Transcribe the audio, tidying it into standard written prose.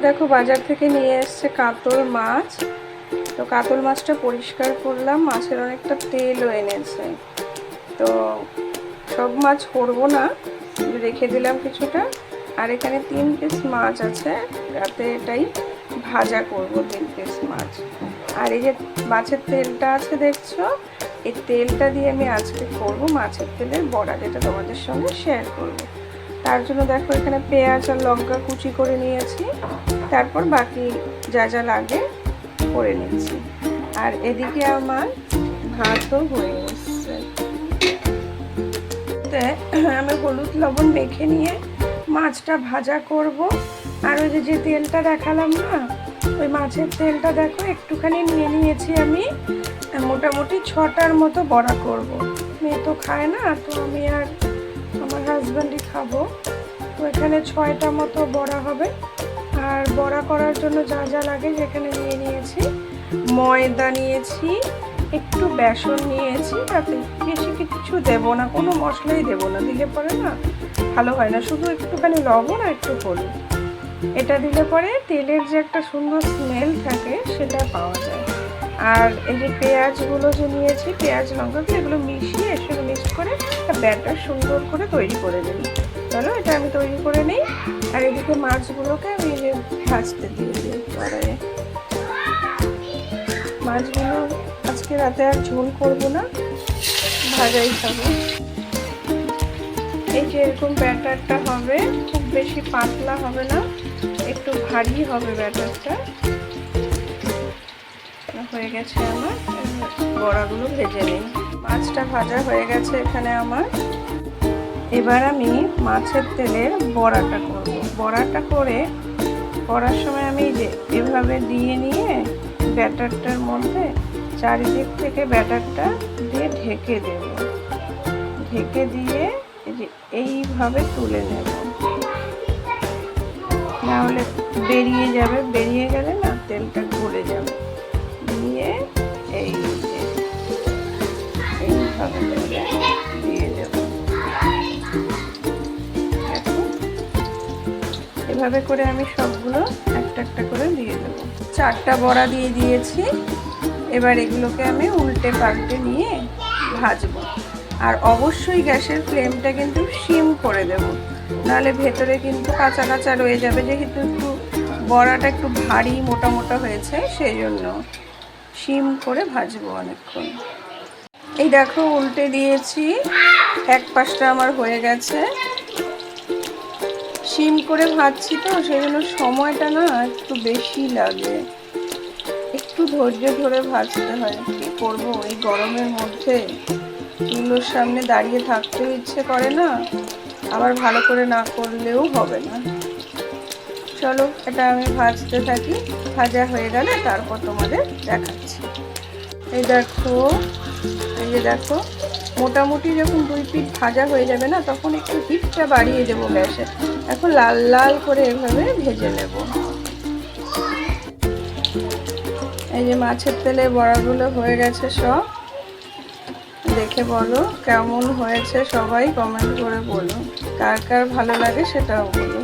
দেখো বাজার থেকে নিয়ে এসছে কাতল মাছ। তো কাতল মাছটা পরিষ্কার করলাম, মাছের অনেকটা তেলও এনেছে। তো সব মাছ করবো না, রেখে দিলাম কিছুটা। আর এখানে 3 পিস মাছ আছে, রাতে এটাই ভাজা করব 3 পিস মাছ। আর এই যে মাছের তেলটা আছে দেখছো, এই তেলটা দিয়ে আমি আজকে করব মাছের তেলের বড়া, যেটা তোমাদের সঙ্গে শেয়ার করব। তার জন্য দেখো এখানে পেঁয়াজ আর লঙ্কা কুচি করে নিয়েছি, তারপর বাকি যা যা লাগে করে নিচ্ছি। আর এদিকে আমার ভাতও হয়ে এসছে। আমি হলুদ লবণ মেখে নিয়ে মাছটা ভাজা করব। আর ওই যে তেলটা দেখালাম না, ওই মাছের তেলটা দেখো একটুখানি নিয়ে নিয়েছি আমি। মোটামুটি 6টার মতো বড়া করব। মেয়ে তো খায় না, তো আমি আর আমার হাজব্যান্ডই খাবো। তো এখানে 6টা মতো বড়া হবে। আর বড়া করার জন্য যা যা লাগে যেখানে নিয়ে নিয়েছি, ময়দা নিয়েছি, একটু বেসন নিয়েছি, তাতে বেশি কিছু দেবো না, কোনো মশলাই দেবো না, দিলে পরে না ভালো হয় না, শুধু একটুখানি লবণ আর একটু হলুদ। এটা দিলে পরে তেলের যে একটা সুন্দর স্মেল থাকে সেটা পাওয়া যায়। আর এই যে পেঁয়াজগুলো যে নিয়েছি, পেঁয়াজ লঙ্কাগুলো এগুলো মিশিয়ে এর সঙ্গে মিক্স করে একটা ব্যাটার সুন্দর করে তৈরি করে নিই। চলো এটা আমি তৈরি করে নিই। আর এদিকে মাছগুলোকে আমি ভাজতে দিয়ে দিই কড়াইয়ে। মাছগুলো আজকে রাতে আর ঝোল করবো না, ভাজাই খাবো। এই যে এরকম ব্যাটারটা হবে, খুব বেশি পাতলা হবে না, একটু ভারী হবে ব্যাটারটা। হয়ে গেছে আমার, বড়াগুলো ভেজে নিই। মাছটা ভাজা হয়ে গেছে এখানে আমার। এবার আমি মাছের তেলের বড়াটা করব। বড়াটা করার সময় আমি যে এভাবে দিয়ে নিয়ে ব্যাটারটার মধ্যে চারিদিক থেকে ব্যাটারটা দিয়ে ঢেকে দেব। ঢেকে দিয়ে এইভাবে তুলে নেব, নাহলে বেরিয়ে যাবে, বেরিয়ে গেলে না তেলটা গলে যাবে। দিয়ে এইভাবে দিয়ে দেব। এভাবে করে আমি সবগুলো একটা একটা করে দিয়ে দেবো। 4টা বড়া দিয়ে দিয়েছি। এবার এগুলোকে আমি উল্টে পাল্টে নিয়ে ভাজবো। আর অবশ্যই গ্যাসের ফ্লেমটা কিন্তু সিম করে দেব, নাহলে ভেতরে কিন্তু কাঁচা কাঁচা রয়ে যাবে, যেহেতু একটু বড়াটা একটু ভারী মোটা মোটা হয়েছে, সেই জন্য সিম করে ভাজবো অনেকক্ষণ। এই দেখো উল্টে দিয়েছি, এক পাশটা আমার হয়ে গেছে। সিম করে ভাজছি তো সেই জন্য সময়টা না একটু বেশি লাগে, একটু ধৈর্য ধরে ভাজতে হয়। কি করবো, এই গরমের মধ্যে চুলোর সামনে দাঁড়িয়ে থাকতেও ইচ্ছে করে না, আবার ভালো করে না করলেও হবে না। চলো এটা আমি ভাজতে থাকি, ভাজা হয়ে গেলে তারপর তোমাদের দেখাচ্ছি। এই যে দেখো মোটামুটি যখন 2 পিঠ ভাজা হয়ে যাবে না, তখন একটু হিটটা বাড়িয়ে দেবো গ্যাসে। এখন লাল লাল করে এভাবে ভেজে নেব। এই যে মাছের তেলে বড়াগুলো হয়ে গেছে সব। দেখে বলো কেমন হয়েছে, সবাই কমেন্ট করে বলো, কার কার ভালো লাগে সেটাও বলো।